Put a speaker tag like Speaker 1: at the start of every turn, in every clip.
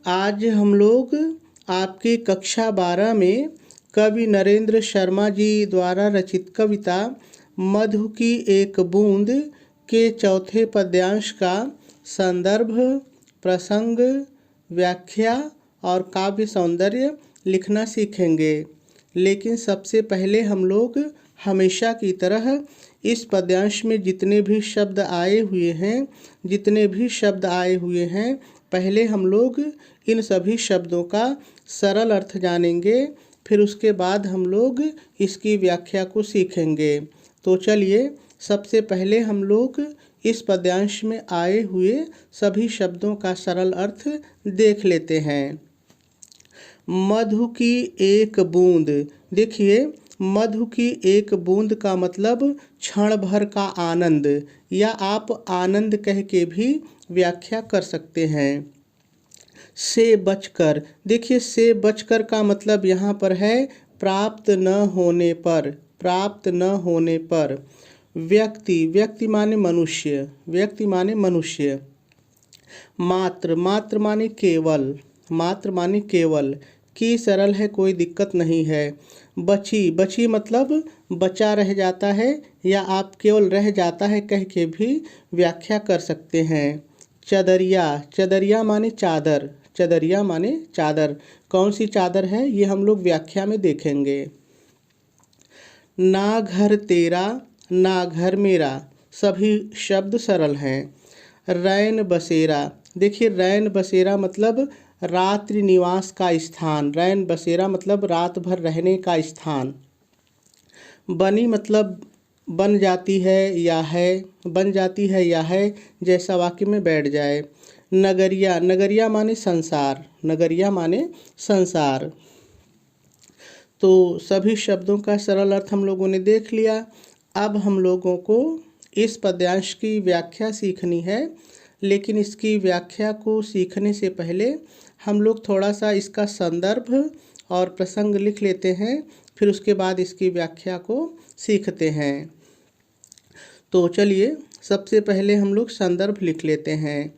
Speaker 1: आज हम लोग आपकी कक्षा 12 में कवि नरेंद्र शर्मा जी द्वारा रचित कविता मधु की एक बूंद के चौथे पद्यांश का संदर्भ, प्रसंग, व्याख्या और काव्य सौंदर्य लिखना सीखेंगे। लेकिन सबसे पहले हम लोग हमेशा की तरह इस पद्यांश में जितने भी शब्द आए हुए हैं पहले हम लोग इन सभी शब्दों का सरल अर्थ जानेंगे, फिर उसके बाद हम लोग इसकी व्याख्या को सीखेंगे। तो चलिए सबसे पहले हम लोग इस पद्यांश में आए हुए सभी शब्दों का सरल अर्थ देख लेते हैं। मधु की एक बूंद। देखिए, मधु की एक बूंद का मतलब क्षण भर का आनंद, या आप आनंद कह के भी व्याख्या कर सकते हैं। से बचकर। देखिए, से बचकर का मतलब यहाँ पर है प्राप्त न होने पर, प्राप्त न होने पर। व्यक्ति, व्यक्ति माने मनुष्य, व्यक्ति माने मनुष्य। मात्र, मात्र माने केवल, मात्र माने केवल। की सरल है, कोई दिक्कत नहीं है। बची, बची मतलब बचा रह जाता है, या आप केवल रह जाता है कह के भी व्याख्या कर सकते हैं। चदरिया, चदरिया माने चादर, चदरिया माने चादर। कौन सी चादर है ये हम लोग व्याख्या में देखेंगे। ना घर तेरा, ना घर मेरा, सभी शब्द सरल हैं। रैन बसेरा। देखिए, रैन बसेरा मतलब रात्रि निवास का स्थान, रैन बसेरा मतलब रात भर रहने का स्थान। बनी मतलब बन जाती है या है, बन जाती है या है, जैसा वाक्य में बैठ जाए। नगरिया, नगरिया माने संसार, नगरिया माने संसार। तो सभी शब्दों का सरल अर्थ हम लोगों ने देख लिया। अब हम लोगों को इस पद्यांश की व्याख्या सीखनी है, लेकिन इसकी व्याख्या को सीखने से पहले हम लोग थोड़ा सा इसका संदर्भ और प्रसंग लिख लेते हैं, फिर उसके बाद इसकी व्याख्या को सीखते हैं। तो चलिए सबसे पहले हम लोग संदर्भ लिख लेते हैं।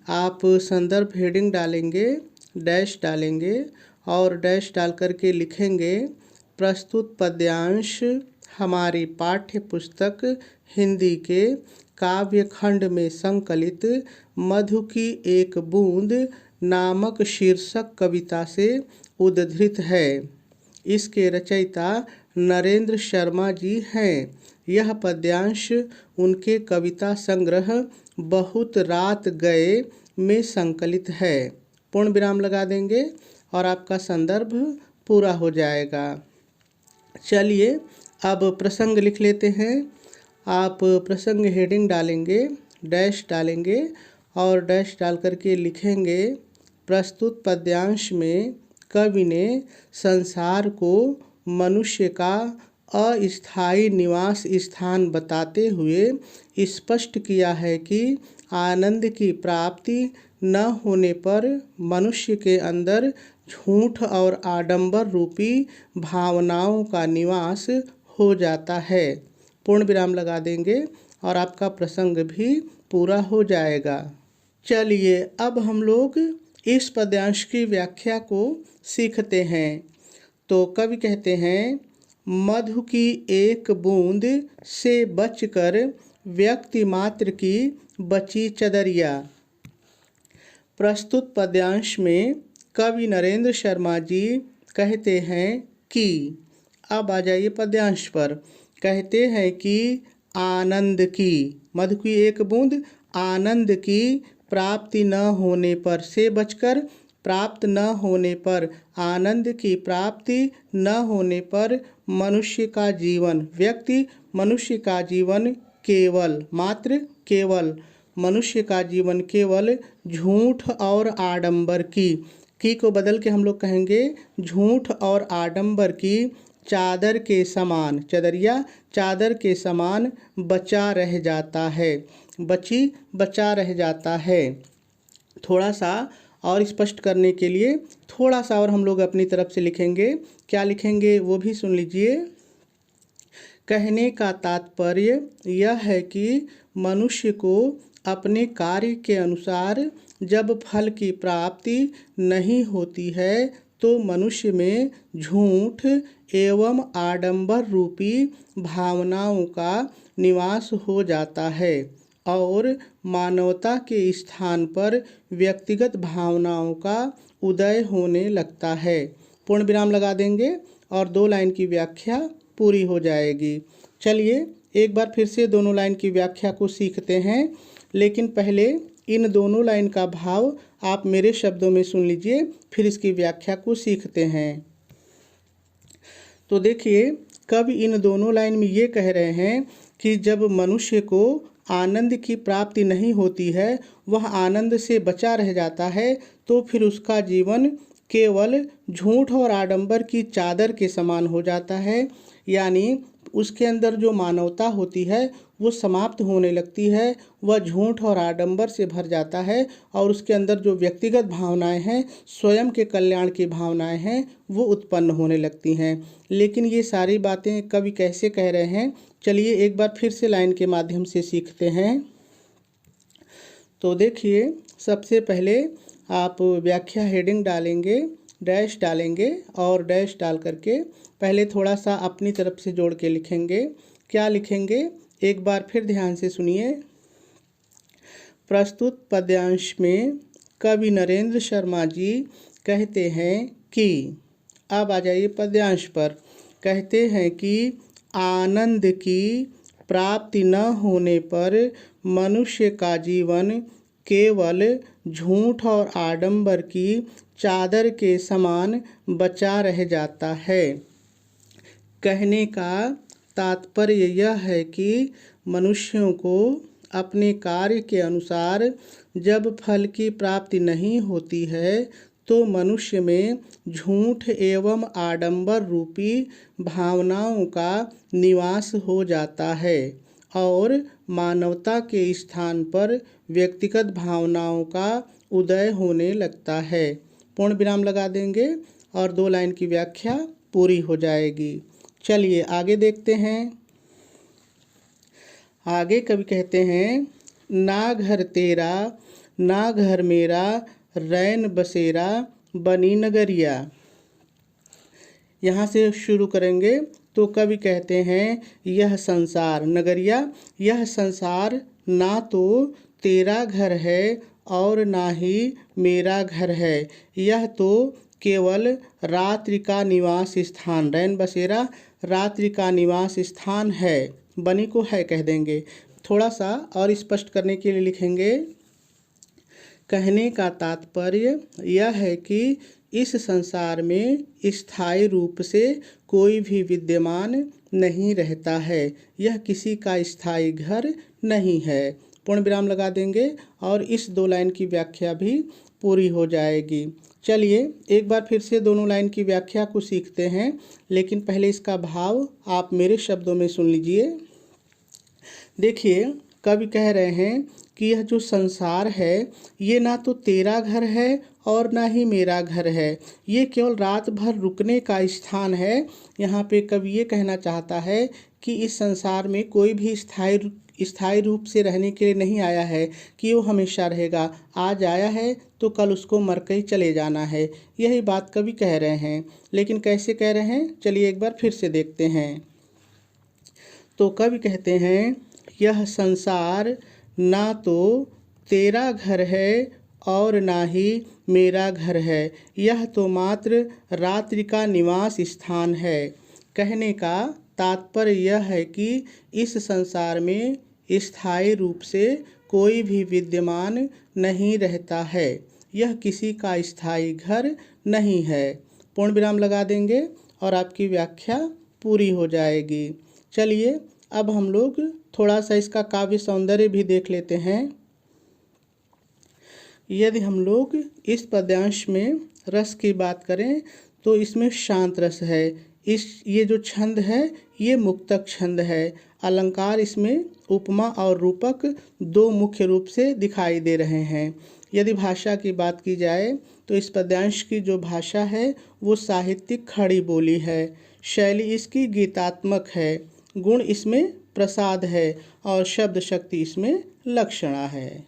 Speaker 1: आप संदर्भ हेडिंग डालेंगे, डैश डालेंगे और डैश डाल करके लिखेंगे प्रस्तुत पद्यांश हमारी पाठ्य पुस्तक हिंदी के काव्य खंड में संकलित मधु की एक बूंद नामक शीर्षक कविता से उद्धृत है। इसके रचयिता नरेंद्र शर्मा जी हैं। यह पद्यांश उनके कविता संग्रह बहुत रात गए में संकलित है। पूर्ण विराम लगा देंगे और आपका संदर्भ पूरा हो जाएगा। चलिए अब प्रसंग लिख लेते हैं। आप प्रसंग हेडिंग डालेंगे, डैश डालेंगे और डैश डाल करके लिखेंगे प्रस्तुत पद्यांश में कवि ने संसार को मनुष्य का अस्थायी निवास स्थान बताते हुए स्पष्ट किया है कि आनंद की प्राप्ति न होने पर मनुष्य के अंदर झूठ और आडंबर रूपी भावनाओं का निवास हो जाता है। पूर्ण विराम लगा देंगे और आपका प्रसंग भी पूरा हो जाएगा। चलिए अब हम लोग इस पद्यांश की व्याख्या को सीखते हैं। तो कवि कहते हैं, मधु की एक बूंद से बचकर व्यक्ति मात्र की बची चदरिया। प्रस्तुत पद्यांश में कवि नरेंद्र शर्मा जी कहते हैं कि, अब आ जाइए पद्यांश पर। कहते हैं कि आनंद की, मधु की एक बूंद आनंद की प्राप्ति न होने पर, से बचकर प्राप्त न होने पर, आनंद की प्राप्ति न होने पर मनुष्य का जीवन, व्यक्ति मनुष्य का जीवन केवल, मात्र केवल, मनुष्य का जीवन केवल झूठ और आडंबर की को बदल के हम लोग कहेंगे झूठ और आडंबर की चादर के समान, चदरिया चादर के समान बचा रह जाता है, बचा रह जाता है। थोड़ा सा और स्पष्ट करने के लिए थोड़ा सा और हम लोग अपनी तरफ से लिखेंगे। क्या लिखेंगे वो भी सुन लीजिए। कहने का तात्पर्य यह है कि मनुष्य को अपने कार्य के अनुसार जब फल की प्राप्ति नहीं होती है तो मनुष्य में झूठ एवं आडंबर रूपी भावनाओं का निवास हो जाता है और मानवता के स्थान पर व्यक्तिगत भावनाओं का उदय होने लगता है। पूर्ण विराम लगा देंगे और 2 लाइन की व्याख्या पूरी हो जाएगी। चलिए एक बार फिर से दोनों लाइन की व्याख्या को सीखते हैं, लेकिन पहले इन दोनों लाइन का भाव आप मेरे शब्दों में सुन लीजिए, फिर इसकी व्याख्या को सीखते हैं। तो देखिए, कवि इन दोनों लाइन में ये कह रहे हैं कि जब मनुष्य को आनंद की प्राप्ति नहीं होती है, वह आनंद से बचा रह जाता है, तो फिर उसका जीवन केवल झूठ और आडंबर की चादर के समान हो जाता है। यानी उसके अंदर जो मानवता होती है वो समाप्त होने लगती है, वह झूठ और आडंबर से भर जाता है और उसके अंदर जो व्यक्तिगत भावनाएं हैं, स्वयं के कल्याण की भावनाएं हैं, वो उत्पन्न होने लगती हैं। लेकिन ये सारी बातें कवि कैसे कह रहे हैं, चलिए एक बार फिर से लाइन के माध्यम से सीखते हैं। तो देखिए, सबसे पहले आप व्याख्या हेडिंग डालेंगे, डैश डालेंगे और डैश डाल करके पहले थोड़ा सा अपनी तरफ से जोड़ के लिखेंगे। क्या लिखेंगे, एक बार फिर ध्यान से सुनिए। प्रस्तुत पद्यांश में कवि नरेंद्र शर्मा जी कहते हैं कि, अब आ जाइए पद्यांश पर, कहते हैं कि आनंद की प्राप्ति न होने पर मनुष्य का जीवन केवल झूठ और आडंबर की चादर के समान बचा रह जाता है। कहने का तात्पर्य यह है कि मनुष्यों को अपने कार्य के अनुसार जब फल की प्राप्ति नहीं होती है तो मनुष्य में झूठ एवं आडंबर रूपी भावनाओं का निवास हो जाता है और मानवता के स्थान पर व्यक्तिगत भावनाओं का उदय होने लगता है। पूर्ण विराम लगा देंगे और 2 लाइन की व्याख्या पूरी हो जाएगी। चलिए आगे देखते हैं। आगे कवि कहते हैं, ना घर तेरा ना घर मेरा रैन बसेरा बनी नगरिया। यहाँ से शुरू करेंगे तो कवि कहते हैं, यह संसार, नगरिया, यह संसार ना तो तेरा घर है और ना ही मेरा घर है, यह तो केवल रात्रि का निवास स्थान, रैन बसेरा रात्रि का निवास स्थान है। बनी को है कह देंगे। थोड़ा सा और स्पष्ट करने के लिए लिखेंगे, कहने का तात्पर्य यह है कि इस संसार में स्थायी रूप से कोई भी विद्यमान नहीं रहता है, यह किसी का स्थायी घर नहीं है। पूर्ण विराम लगा देंगे और इस 2 लाइन की व्याख्या भी पूरी हो जाएगी। चलिए एक बार फिर से दोनों लाइन की व्याख्या को सीखते हैं, लेकिन पहले इसका भाव आप मेरे शब्दों में सुन लीजिए। देखिए, कवि कह रहे हैं कि यह जो संसार है ये ना तो तेरा घर है और ना ही मेरा घर है, ये केवल रात भर रुकने का स्थान है। यहाँ पे कवि ये कहना चाहता है कि इस संसार में कोई भी स्थायी रूप से रहने के लिए नहीं आया है कि वो हमेशा रहेगा। आज आया है तो कल उसको मर के ही चले जाना है, यही बात कवि कह रहे हैं। लेकिन कैसे कह रहे हैं, चलिए एक बार फिर से देखते हैं। तो कवि कहते हैं, यह संसार ना तो तेरा घर है और ना ही मेरा घर है, यह तो मात्र रात्रि का निवास स्थान है। कहने का तात्पर्य यह है कि इस संसार में स्थायी रूप से कोई भी विद्यमान नहीं रहता है, यह किसी का स्थायी घर नहीं है। पूर्ण विराम लगा देंगे और आपकी व्याख्या पूरी हो जाएगी। चलिए अब हम लोग थोड़ा सा इसका काव्य सौंदर्य भी देख लेते हैं। यदि हम लोग इस पद्यांश में रस की बात करें तो इसमें शांत रस है। ये जो छंद है ये मुक्तक छंद है। अलंकार इसमें उपमा और रूपक 2 मुख्य रूप से दिखाई दे रहे हैं। यदि भाषा की बात की जाए तो इस पद्यांश की जो भाषा है वो साहित्यिक खड़ी बोली है। शैली इसकी गीतात्मक है, गुण इसमें प्रसाद है और शब्द शक्ति इसमें लक्षणा है।